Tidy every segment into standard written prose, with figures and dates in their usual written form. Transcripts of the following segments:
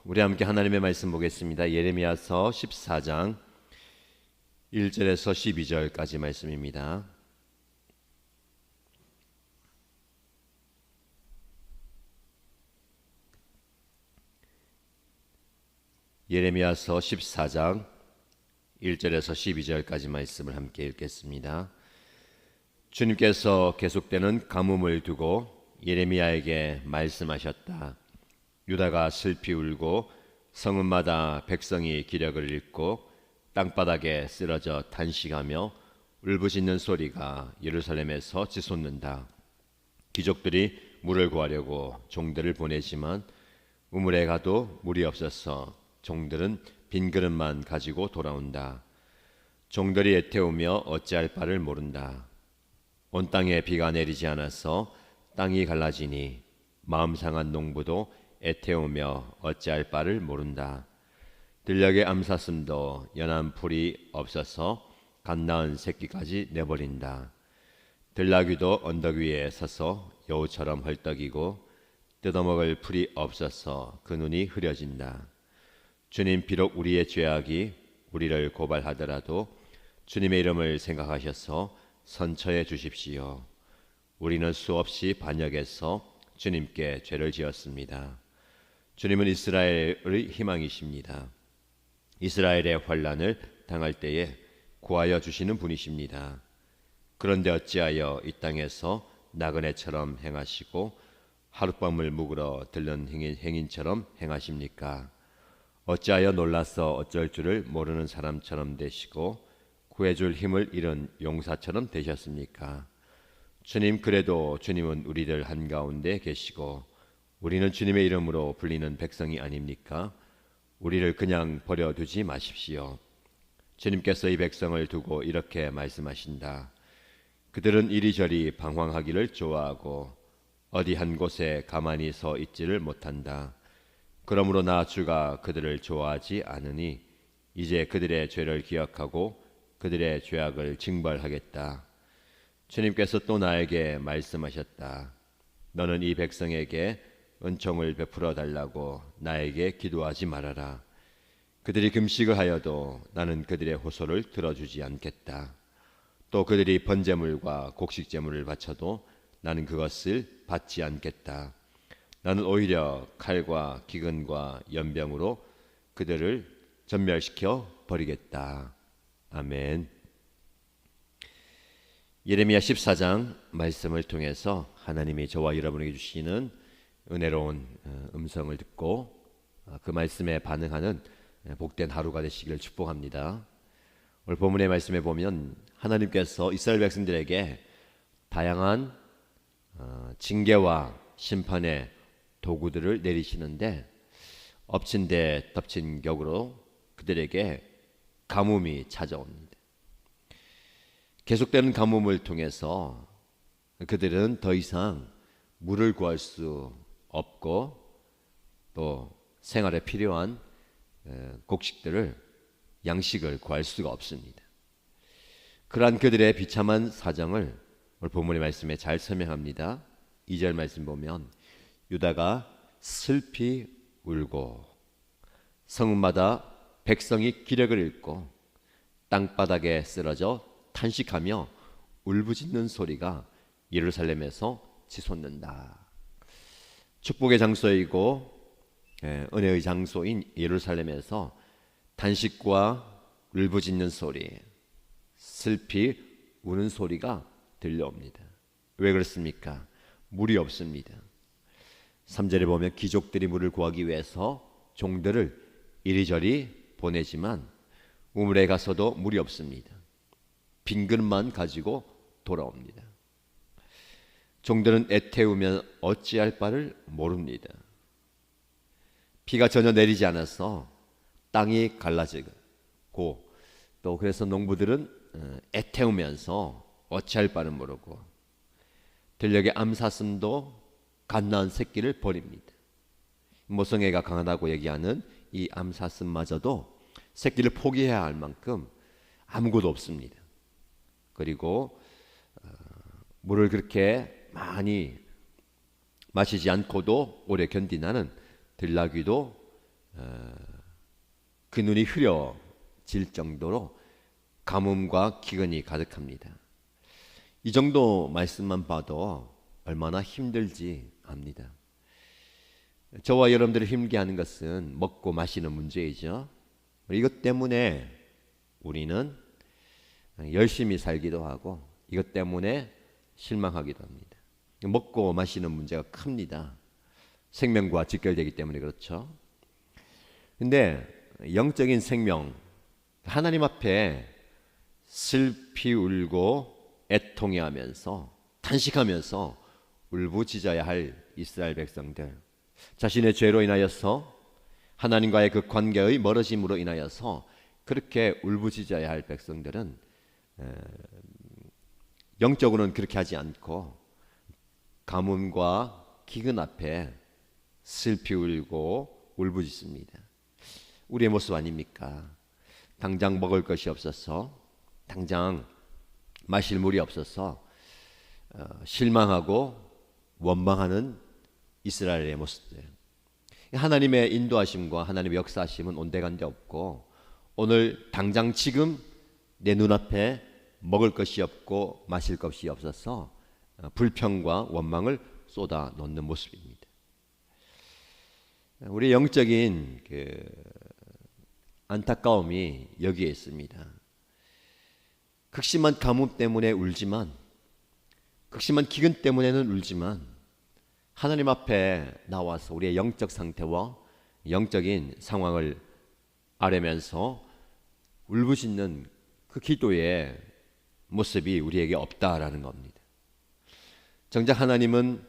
우리 함께 하나님의 말씀 보겠습니다. 예레미야서 14장 1절에서 12절까지 말씀입니다. 예레미야서 14장 1절에서 12절까지 말씀을 함께 읽겠습니다. 주님께서 계속되는 가뭄을 두고 예레미야에게 말씀하셨다. 유다가 슬피 울고 성읍마다 백성이 기력을 잃고 땅바닥에 쓰러져 탄식하며 울부짖는 소리가 예루살렘에서 치솟는다. 귀족들이 물을 구하려고 종들을 보내지만 우물에 가도 물이 없어서 종들은 빈 그릇만 가지고 돌아온다. 종들이 애태우며 어찌할 바를 모른다. 온 땅에 비가 내리지 않아서 땅이 갈라지니 마음 상한 농부도 애태우며 어찌할 바를 모른다. 들녘의 암사슴도 연한 풀이 없어서 갓 낳은 새끼까지 내버린다. 들나귀도 언덕 위에 서서 여우처럼 헐떡이고 뜯어먹을 풀이 없어서 그 눈이 흐려진다. 주님, 비록 우리의 죄악이 우리를 고발하더라도 주님의 이름을 생각하셔서 선처해 주십시오. 우리는 수없이 반역해서 주님께 죄를 지었습니다. 주님은 이스라엘의 희망이십니다. 이스라엘의 환난을 당할 때에 구하여 주시는 분이십니다. 그런데 어찌하여 이 땅에서 나그네처럼 행하시고 하룻밤을 묵으러 들른 행인처럼 행하십니까? 어찌하여 놀라서 어쩔 줄을 모르는 사람처럼 되시고 구해줄 힘을 잃은 용사처럼 되셨습니까? 주님, 그래도 주님은 우리들 한가운데 계시고 우리는 주님의 이름으로 불리는 백성이 아닙니까? 우리를 그냥 버려두지 마십시오. 주님께서 이 백성을 두고 이렇게 말씀하신다. 그들은 이리저리 방황하기를 좋아하고 어디 한 곳에 가만히 서 있지를 못한다. 그러므로 나 주가 그들을 좋아하지 않으니 이제 그들의 죄를 기억하고 그들의 죄악을 징벌하겠다. 주님께서 또 나에게 말씀하셨다. 너는 이 백성에게 은총을 베풀어 달라고 나에게 기도하지 말아라. 그들이 금식을 하여도 나는 그들의 호소를 들어주지 않겠다. 또 그들이 번제물과 곡식제물을 바쳐도 나는 그것을 받지 않겠다. 나는 오히려 칼과 기근과 연병으로 그들을 전멸시켜 버리겠다. 아멘. 예레미야 14장 말씀을 통해서 하나님이 저와 여러분에게 주시는 은혜로운 음성을 듣고 그 말씀에 반응하는 복된 하루가 되시기를 축복합니다. 오늘 본문의 말씀에 보면 하나님께서 이스라엘 백성들에게 다양한 징계와 심판의 도구들을 내리시는데 엎친 데 덮친 격으로 그들에게 가뭄이 찾아옵니다. 계속되는 가뭄을 통해서 그들은 더 이상 물을 구할 수 없고 또 생활에 필요한 곡식들을 양식을 구할 수가 없습니다. 그러한 그들의 비참한 사정을 오늘 본문의 말씀에 잘 설명합니다. 2절 말씀 보면 유다가 슬피 울고 성읍마다 백성이 기력을 잃고 땅바닥에 쓰러져 탄식하며 울부짖는 소리가 예루살렘에서 치솟는다. 축복의 장소이고 은혜의 장소인 예루살렘에서 탄식과 울부짖는 소리, 슬피 우는 소리가 들려옵니다. 왜 그렇습니까? 물이 없습니다. 3절에 보면 귀족들이 물을 구하기 위해서 종들을 이리저리 보내지만 우물에 가서도 물이 없습니다. 빈 그릇만 가지고 돌아옵니다. 종들은 애태우면 어찌할 바를 모릅니다. 비가 전혀 내리지 않아서 땅이 갈라지고 또 그래서 농부들은 애태우면서 어찌할 바를 모르고 들녘의 암사슴도 갓 낳은 새끼를 버립니다. 모성애가 강하다고 얘기하는 이 암사슴마저도 새끼를 포기해야 할 만큼 아무것도 없습니다. 그리고 물을 그렇게 많이 마시지 않고도 오래 견디나는 들나귀도 그 눈이 흐려질 정도로 가뭄과 기근이 가득합니다. 이 정도 말씀만 봐도 얼마나 힘들지 압니다. 저와 여러분들을 힘들게 하는 것은 먹고 마시는 문제이죠. 이것 때문에 우리는 열심히 살기도 하고 이것 때문에 실망하기도 합니다. 먹고 마시는 문제가 큽니다. 생명과 직결되기 때문에 그렇죠. 근데 영적인 생명, 하나님 앞에 슬피 울고 애통해하면서 탄식하면서 울부짖어야 할 이스라엘 백성들, 자신의 죄로 인하여서 하나님과의 그 관계의 멀어짐으로 인하여서 그렇게 울부짖어야 할 백성들은 영적으로는 그렇게 하지 않고 가뭄과 기근 앞에 슬피 울고 울부짖습니다. 우리의 모습 아닙니까? 당장 먹을 것이 없어서, 당장 마실 물이 없어서 실망하고 원망하는 이스라엘의 모습들. 하나님의 인도하심과 하나님의 역사하심은 온데간데 없고, 오늘 당장 지금 내 눈앞에 먹을 것이 없고 마실 것이 없어서 불평과 원망을 쏟아 놓는 모습입니다. 우리 영적인 안타까움이 여기에 있습니다. 극심한 가뭄 때문에 울지만, 극심한 기근 때문에는 울지만, 하나님 앞에 나와서 우리의 영적 상태와 영적인 상황을 아뢰면서 울부짖는 그 기도의 모습이 우리에게 없다라는 겁니다. 정작 하나님은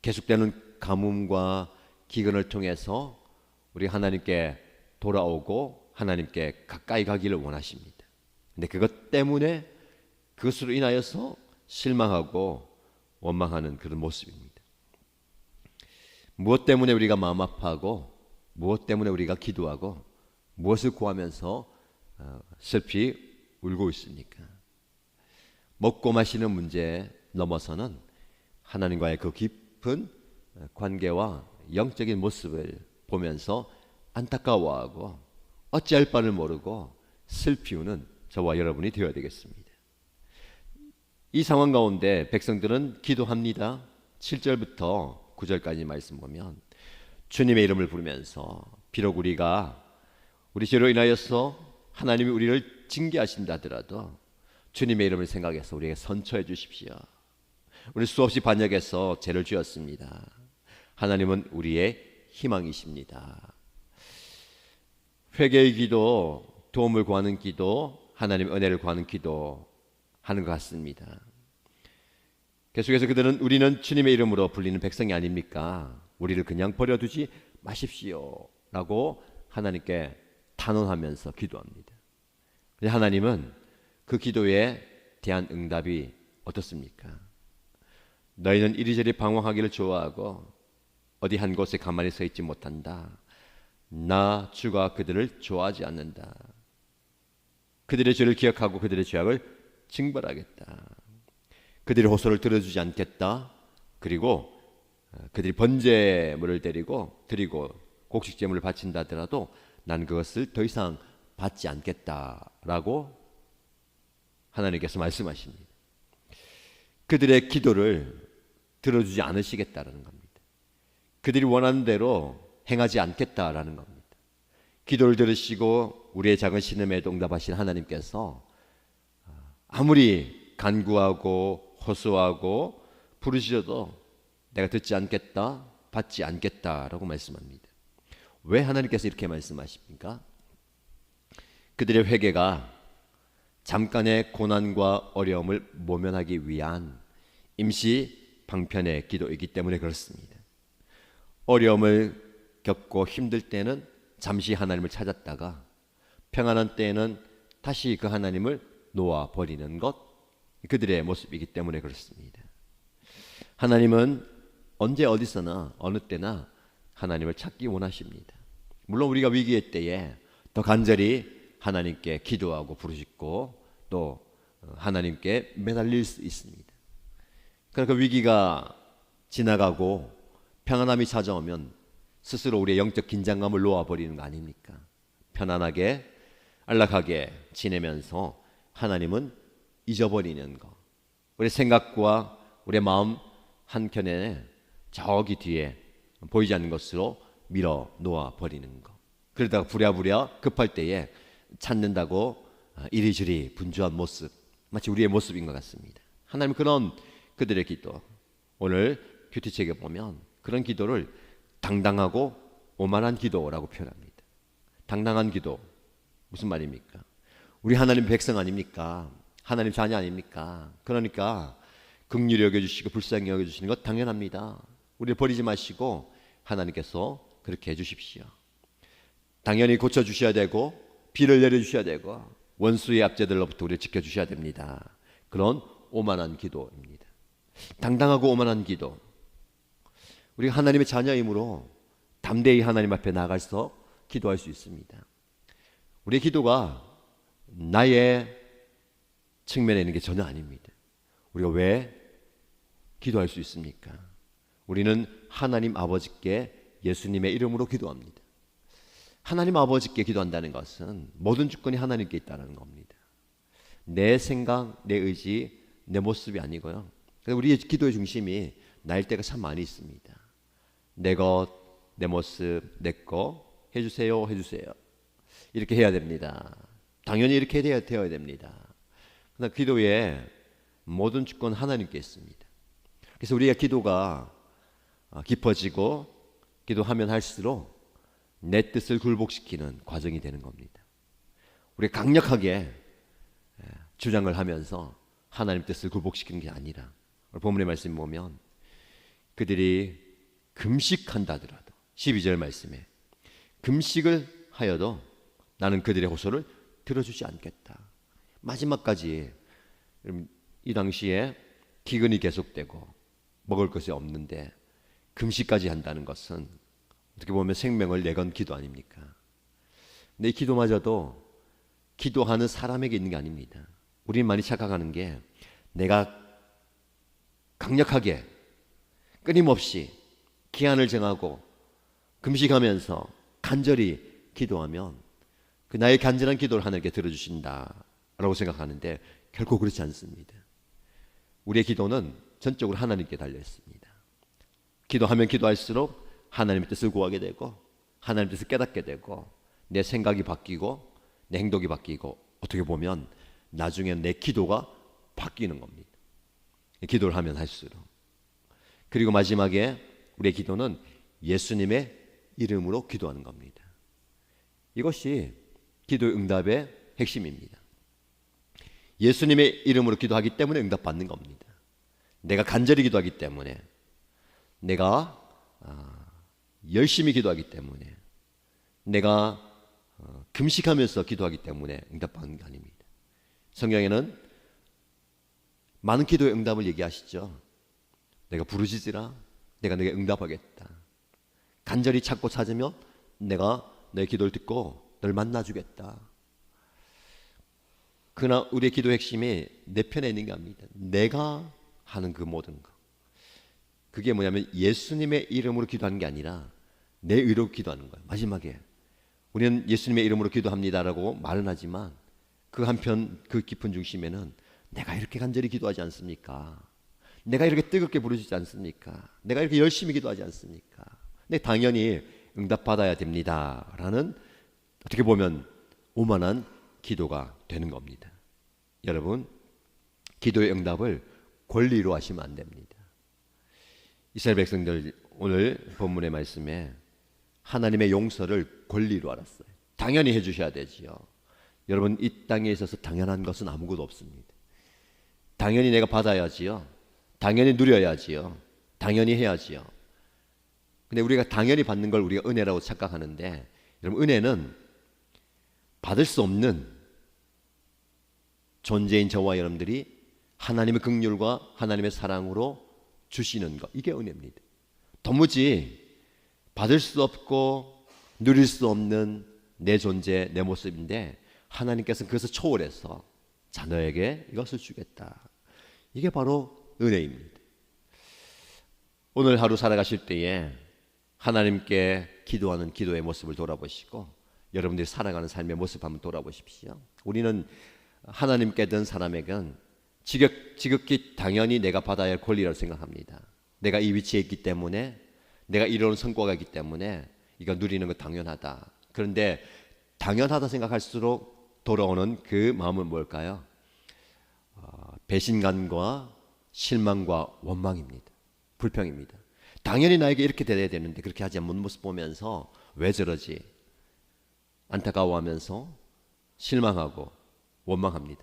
계속되는 가뭄과 기근을 통해서 우리 하나님께 돌아오고 하나님께 가까이 가기를 원하십니다. 근데 그것 때문에, 그것으로 인하여서 실망하고 원망하는 그런 모습입니다. 무엇 때문에 우리가 마음 아파하고, 무엇 때문에 우리가 기도하고, 무엇을 구하면서 슬피 울고 있습니까? 먹고 마시는 문제 넘어서는 하나님과의 그 깊은 관계와 영적인 모습을 보면서 안타까워하고 어찌할 바를 모르고 슬피 우는 저와 여러분이 되어야 되겠습니다. 이 상황 가운데 백성들은 기도합니다. 7절부터 9절까지 말씀 보면 주님의 이름을 부르면서 비록 우리가 우리 죄로 인하여서 하나님이 우리를 징계하신다 하더라도 주님의 이름을 생각해서 우리에게 선처해 주십시오. 우리 수없이 반역해서 죄를 지었습니다. 하나님은 우리의 희망이십니다. 회개의 기도, 도움을 구하는 기도, 하나님의 은혜를 구하는 기도 하는 것 같습니다. 계속해서 그들은 우리는 주님의 이름으로 불리는 백성이 아닙니까? 우리를 그냥 버려두지 마십시오 라고 하나님께 탄원하면서 기도합니다. 하나님은 그 기도에 대한 응답이 어떻습니까? 너희는 이리저리 방황하기를 좋아하고 어디 한 곳에 가만히 서 있지 못한다. 나 주가 그들을 좋아하지 않는다. 그들의 죄를 기억하고 그들의 죄악을 징벌하겠다. 그들의 호소를 들어주지 않겠다. 그리고 그들이 번제물을 드리고 곡식제물을 바친다 하더라도 난 그것을 더 이상 받지 않겠다라고 하나님께서 말씀하십니다. 그들의 기도를 들어주지 않으시겠다라는 겁니다. 그들이 원하는 대로 행하지 않겠다라는 겁니다. 기도를 들으시고 우리의 작은 신음에도 응답하신 하나님께서 아무리 간구하고 호소하고 부르시셔도 내가 듣지 않겠다, 받지 않겠다라고 말씀합니다. 왜 하나님께서 이렇게 말씀하십니까? 그들의 회개가 잠깐의 고난과 어려움을 모면하기 위한 임시 방편의 기도이기 때문에 그렇습니다. 어려움을 겪고 힘들 때는 잠시 하나님을 찾았다가 평안한 때에는 다시 그 하나님을 놓아버리는 것, 그들의 모습이기 때문에 그렇습니다. 하나님은 언제 어디서나 어느 때나 하나님을 찾기 원하십니다. 물론 우리가 위기의 때에 더 간절히 하나님께 기도하고 부르짖고 또 하나님께 매달릴 수 있습니다. 그러나 그 위기가 지나가고 평안함이 찾아오면 스스로 우리의 영적 긴장감을 놓아버리는 거 아닙니까? 편안하게 안락하게 지내면서 하나님은 잊어버리는 거. 우리 생각과 우리의 마음 한켠에 저기 뒤에 보이지 않는 것으로 밀어 놓아 버리는 거. 그러다가 부랴부랴 급할 때에 찾는다고 이리저리 분주한 모습, 마치 우리의 모습인 것 같습니다. 하나님은 그런 그들의 기도, 오늘 큐티책에 보면 그런 기도를 당당하고 오만한 기도라고 표현합니다. 당당한 기도, 무슨 말입니까? 우리 하나님 백성 아닙니까? 하나님 자녀 아닙니까? 그러니까 긍휼히 여겨주시고 불쌍히 여겨주시는 것 당연합니다. 우리를 버리지 마시고 하나님께서 그렇게 해주십시오. 당연히 고쳐주셔야 되고 비를 내려주셔야 되고 원수의 압제들로부터 우리를 지켜주셔야 됩니다. 그런 오만한 기도입니다. 당당하고 오만한 기도. 우리가 하나님의 자녀이므로 담대히 하나님 앞에 나가서 기도할 수 있습니다. 우리의 기도가 나의 측면에 있는 게 전혀 아닙니다. 우리가 왜 기도할 수 있습니까? 우리는 하나님 아버지께 예수님의 이름으로 기도합니다. 하나님 아버지께 기도한다는 것은 모든 주권이 하나님께 있다는 겁니다. 내 생각, 내 의지, 내 모습이 아니고요. 우리의 기도의 중심이 나일 때가 참 많이 있습니다. 내 것, 내 모습, 내 거 해주세요, 해주세요. 이렇게 해야 됩니다. 당연히 이렇게 되어야 됩니다. 그러나 기도에 모든 주권 하나님께 있습니다. 그래서 우리의 기도가 깊어지고 기도하면 할수록 내 뜻을 굴복시키는 과정이 되는 겁니다. 우리가 강력하게 주장을 하면서 하나님 뜻을 굴복시키는 게 아니라 오늘 본문의 말씀 보면 그들이 금식한다 하더라도 12절 말씀에 금식을 하여도 나는 그들의 호소를 들어주지 않겠다. 마지막까지 이 당시에 기근이 계속되고 먹을 것이 없는데 금식까지 한다는 것은 어떻게 보면 생명을 내건 기도 아닙니까? 근데 이 기도마저도 기도하는 사람에게 있는 게 아닙니다. 우리는 많이 착각하는 게 내가 강력하게 끊임없이 기한을 정하고 금식하면서 간절히 기도하면 그 나의 간절한 기도를 하나님께 들어주신다라고 생각하는데 결코 그렇지 않습니다. 우리의 기도는 전적으로 하나님께 달려 있습니다. 기도하면 기도할수록 하나님의 뜻을 구하게 되고 하나님의 뜻을 깨닫게 되고 내 생각이 바뀌고 내 행동이 바뀌고 어떻게 보면 나중에 내 기도가 바뀌는 겁니다. 기도를 하면 할수록. 그리고 마지막에 우리의 기도는 예수님의 이름으로 기도하는 겁니다. 이것이 기도의 응답의 핵심입니다. 예수님의 이름으로 기도하기 때문에 응답받는 겁니다. 내가 간절히 기도하기 때문에, 내가 열심히 기도하기 때문에, 내가 금식하면서 기도하기 때문에 응답받는 게 아닙니다. 성경에는 많은 기도의 응답을 얘기하시죠. 내가 부르짖으라, 내가 너에게 응답하겠다. 간절히 찾고 찾으면 내가 너의 기도를 듣고 널 만나주겠다. 그러나 우리의 기도 핵심이 내 편에 있는 게 아닙니다. 내가 하는 그 모든 것. 그게 뭐냐면 예수님의 이름으로 기도하는 게 아니라 내 의로 기도하는 거예요. 마지막에 우리는 예수님의 이름으로 기도합니다라고 말은 하지만 그 한편 그 깊은 중심에는 내가 이렇게 간절히 기도하지 않습니까? 내가 이렇게 뜨겁게 부르짖지 않습니까? 내가 이렇게 열심히 기도하지 않습니까? 근데 당연히 응답받아야 됩니다라는 어떻게 보면 오만한 기도가 되는 겁니다. 여러분, 기도의 응답을 권리로 하시면 안 됩니다. 이스라엘 백성들 오늘 본문의 말씀에 하나님의 용서를 권리로 알았어요. 당연히 해주셔야 되지요. 여러분, 이 땅에 있어서 당연한 것은 아무것도 없습니다. 당연히 내가 받아야지요. 당연히 누려야지요. 당연히 해야지요. 근데 우리가 당연히 받는 걸 우리가 은혜라고 착각하는데, 여러분, 은혜는 받을 수 없는 존재인 저와 여러분들이 하나님의 긍휼과 하나님의 사랑으로 주시는 것, 이게 은혜입니다. 도무지 받을 수 없고 누릴 수 없는 내 존재, 내 모습인데 하나님께서는 그것을 초월해서 자녀에게 이것을 주겠다. 이게 바로 은혜입니다. 오늘 하루 살아가실 때에 하나님께 기도하는 기도의 모습을 돌아보시고 여러분들이 살아가는 삶의 모습 한번 돌아보십시오. 우리는 하나님께 든 사람에겐 지극히 당연히 내가 받아야 할 권리라고 생각합니다. 내가 이 위치에 있기 때문에, 내가 이루는 성과가 있기 때문에 이거 누리는 거 당연하다. 그런데 당연하다 생각할수록 돌아오는 그 마음은 뭘까요? 배신감과 실망과 원망입니다. 불평입니다. 당연히 나에게 이렇게 돼야 되는데 그렇게 하지 않는 모습 보면서 왜 저러지? 안타까워하면서 실망하고 원망합니다.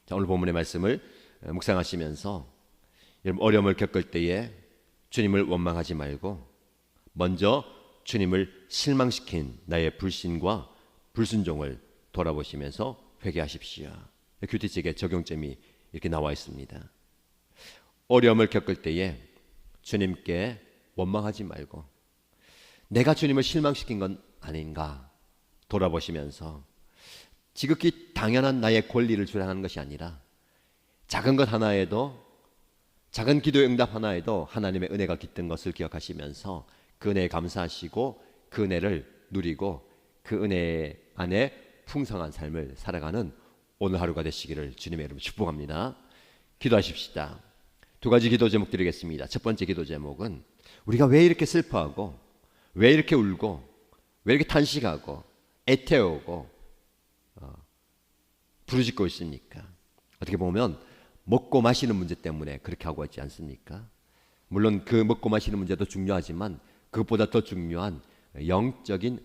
자, 오늘 본문의 말씀을 묵상하시면서 여러분, 어려움을 겪을 때에 주님을 원망하지 말고 먼저 주님을 실망시킨 나의 불신과 불순종을 돌아보시면서 회개하십시오. 큐티책의 적용점이 이렇게 나와 있습니다. 어려움을 겪을 때에 주님께 원망하지 말고 내가 주님을 실망시킨 건 아닌가 돌아보시면서 지극히 당연한 나의 권리를 주장하는 것이 아니라 작은 것 하나에도, 작은 기도의 응답 하나에도 하나님의 은혜가 깃든 것을 기억하시면서 그 은혜에 감사하시고 그 은혜를 누리고 그 은혜 안에 풍성한 삶을 살아가는 오늘 하루가 되시기를 주님의 이름으로 축복합니다. 기도하십시다. 두 가지 기도 제목 드리겠습니다. 첫 번째 기도 제목은 우리가 왜 이렇게 슬퍼하고 왜 이렇게 울고 왜 이렇게 탄식하고 애태우고 부르짖고 있습니까? 어떻게 보면 먹고 마시는 문제 때문에 그렇게 하고 있지 않습니까? 물론 그 먹고 마시는 문제도 중요하지만 그것보다 더 중요한 영적인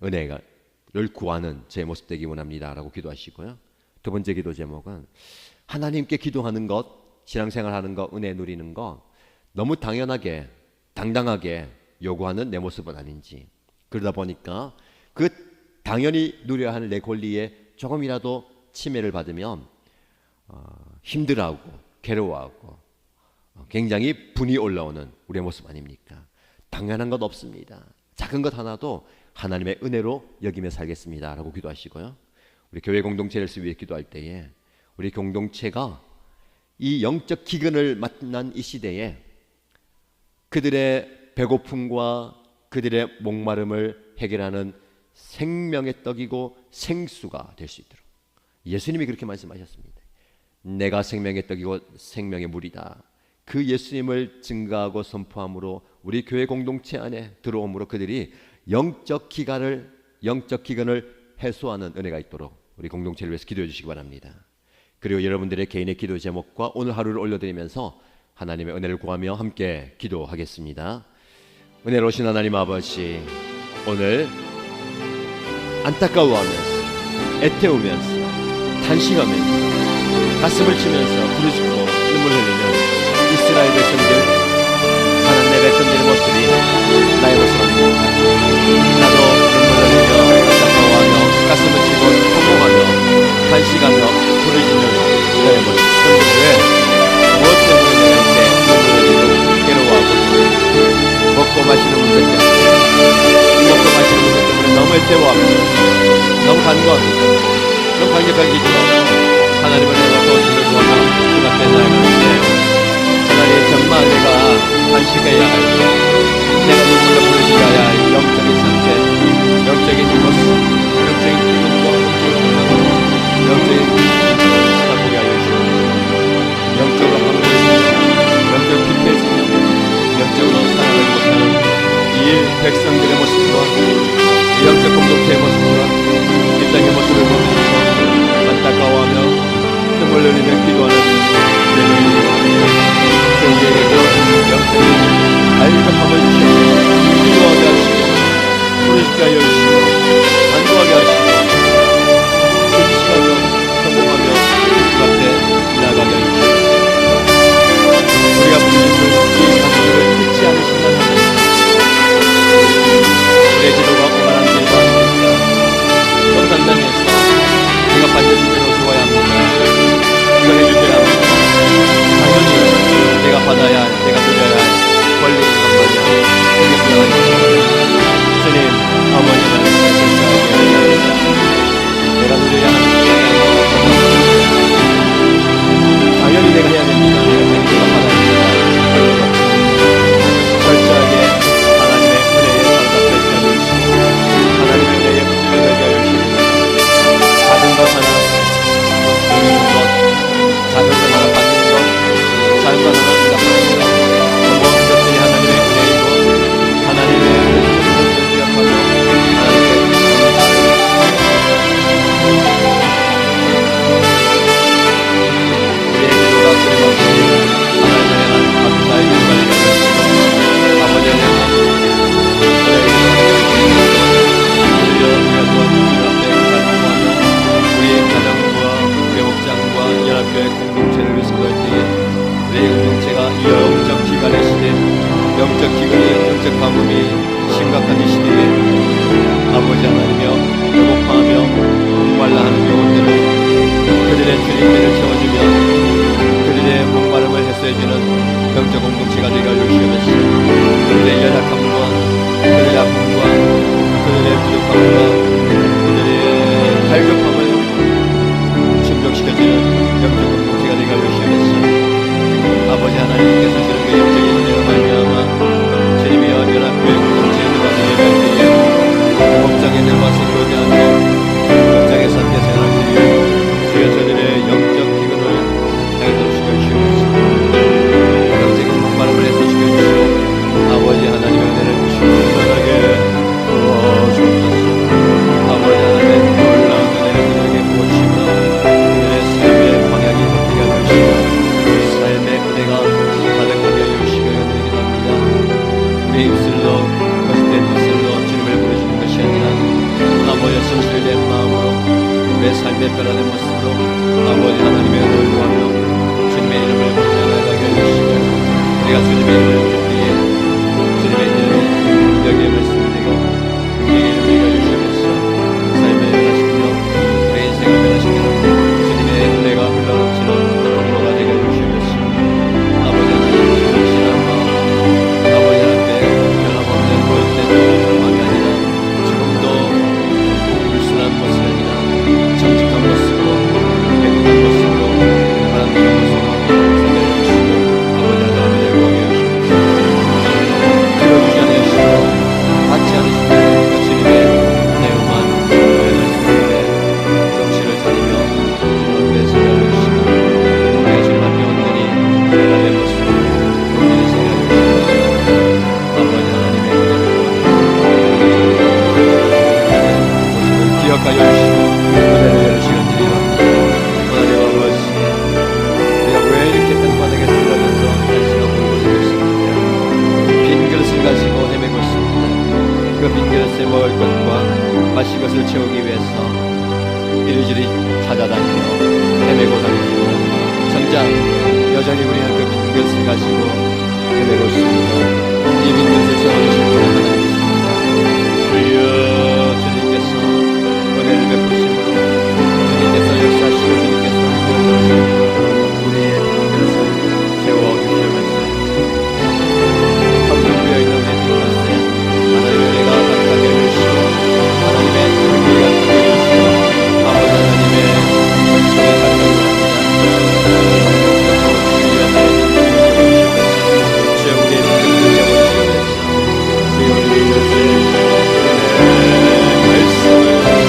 은혜를 구하는 제 모습 되기 원합니다 라고 기도하시고요. 두 번째 기도 제목은 하나님께 기도하는 것, 신앙생활하는 것, 은혜 누리는 것 너무 당연하게 당당하게 요구하는 내 모습은 아닌지, 그러다 보니까 그 당연히 누려야 하는 내 권리에 조금이라도 침해를 받으면 힘들어하고 괴로워하고 굉장히 분이 올라오는 우리의 모습 아닙니까? 당연한 것 없습니다. 작은 것 하나도 하나님의 은혜로 여기며 살겠습니다 라고 기도하시고요. 우리 교회 공동체를 위해 기도할 때에 우리 공동체가 이 영적 기근을 만난 이 시대에 그들의 배고픔과 그들의 목마름을 해결하는 생명의 떡이고 생수가 될 수 있도록 예수님이 그렇게 말씀하셨습니다. 내가 생명의 떡이고 생명의 물이다. 그 예수님을 증거하고 선포함으로 우리 교회 공동체 안에 들어옴으로 그들이 영적 기근을 해소하는 은혜가 있도록 우리 공동체를 위해서 기도해 주시기 바랍니다. 그리고 여러분들의 개인의 기도 제목과 오늘 하루를 올려드리면서 하나님의 은혜를 구하며 함께 기도하겠습니다. 은혜로우신 하나님 아버지, 오늘 안타까워하면서 애태우면서 탄식하면서 가슴을 치면서 부르짖고 눈물 흘리는 이스라엘 백성들, 하나님의 백성들의 모습이 나의 모습 아닙니다. 나도 눈물 흘리며 안타까워하며 가슴을 치고 통곡하며 탄식하며 부르짖는 나의 모습. 그런데 왜 무엇 때문에 내가 이렇게 눈물 흘리고 괴로워하고 먹고 마시는 문제 때문에 먹고 마시는 문제 때문에 너무 애태워하면서 너무 간과합니다. 너무 강력하게 기도하고 하나님을 내가 도우심을 구하며 그 앞에 나아가는데 하나님, 정말 내가 안식해야 할 때, 내가 눈물로 부르짖어야 할 영적인 상태, 영적인 모습, 영적인 기분과 영적인 모습을 보게 하여 주시옵소서. 영적으로 황폐해지며 영적으로 피폐해지며 영적으로 살아가지 못하는 이 백성들의 모습과 영적 공동체의 모습과 이 땅의 모습을 보면서 안타까워하며 눈물 흘리며 기도하는 우리에게도 영적인 알급함을 주시고 기도하게 하시고 부르짖게 하여 주시고 간구하게 하시고 부르짖하며 성공하며 주 앞에 나아가게 하여 주시고 우리가 부르짖는 이 간구를 듣지 않으신다는 하나님, 우리의 기도가 오만한 길과 아닙니까? 정상당에서 우리가 반드시 들어주어야 합니다. 이거 해주셔야 합니다. 당연히 내가 받아야 할, 내가 누려야 할 권리인 것 마냥 그렇게 생각하니 가지시기를 아버지 하나님이여 배고파하며 목말라 하는 영혼들을 그들의 주님께를 채워주며 그들의 목마름을 해소해주는 병적 공동체가 되게 하여 주시면서 그들의 연약함과 그들의 아픔과 그들의 부족함과 그들의 갈급함을 충족시켜주는 병적 공동체가 되게 하여 주시면서 아버지 하나님께서 주는 그 영적인 은혜로 말미암아 주님이여 연합교회 공동체에 들어가서 예배할 때에 목장에 들어가서 교제하며 목장의 삶의 생활을 위해 주여 저들의 영적 기근을 해소시켜 주시옵소서. 영적인 목마름을 해소시켜 주시고 아버지 하나님의 은혜를 충만하게 부어주옵소서. 아버지 하나님의 놀라운 은혜를 그들에게 부어주시며 그들의 삶의 방향이 바뀌게 하시고 삶의 은혜가 가득하게 해주시며 드리긴 합니다. 우리 입술로 거짓된 입술로 주님을 부르시는 것이 아니라 아버지의 성실된 마음으로 내 삶의 변화된 모습으로 아버지 하나님의 은혜를 구하며 주님의 이름을 부르나가게 해주시며 우리가 주님의 이름을 부를 때에 주님의 이름이 여기에 말씀이 되고 우리의 이름을 가주시면서 삶을 변화시키며 우리 인생을 변화시키는 주님의 은혜가 흘러넘치는 통로가 되게 해주시면서 아버지 하나님 신실한 마음 아버지 하나님의 변함없는 거듭된 마음이 아니라 조금도 불순한 것이 아니라 정직한 모습으로 깨끗한 모습으로 바람직한 모습으로 생각해 주시고 아버지 하나님의 영광에 주시면서 들어주지 않으시고 받지 않으시고 그 주님의 은혜로만 너의 말씀에 정신을 차리며 주님 앞에 생각해 주시고 우리의 주님 앞에 온전히 나의 모습으로 온전히 생각해 주시고 아버지 하나님의 은혜를 모습을 기억하여 주시고 은혜를 열으시는 일이 합니다. 하나님 아버지 우리가 왜 이렇게 땅바닥에 쓰러져서 날씨가 굴고 있습니까? 빈 그릇을 가지고 헤매고 있습니다. 그 빈 그릇에 먹을 것과 마실 것을 채우기 위해서 이리저리 찾아다니며 헤매고 다니지만 정작 여전히 우리는 그 빈 그릇을 가지고 헤매고 있습니다. 이 빈 그릇을 채워주실 분은 하나님이십니다. 주여 주님께서 은혜를 베푸심으로 주님께서 역사하시고 주님께서 구원하시고 우리의 빈 그릇을 채워주시면서 텅텅 비어있는 내 빈 그릇에 하나님의 은혜가 가득하게 해주시고 하나님의 은혜가 가득하게 해주시고 아버지 하나님의 전체의 가득하게 합니다. 주여 우리의 빈 그릇을 채워주시면서 주여 우리의 빈 그릇을 말씀을 주여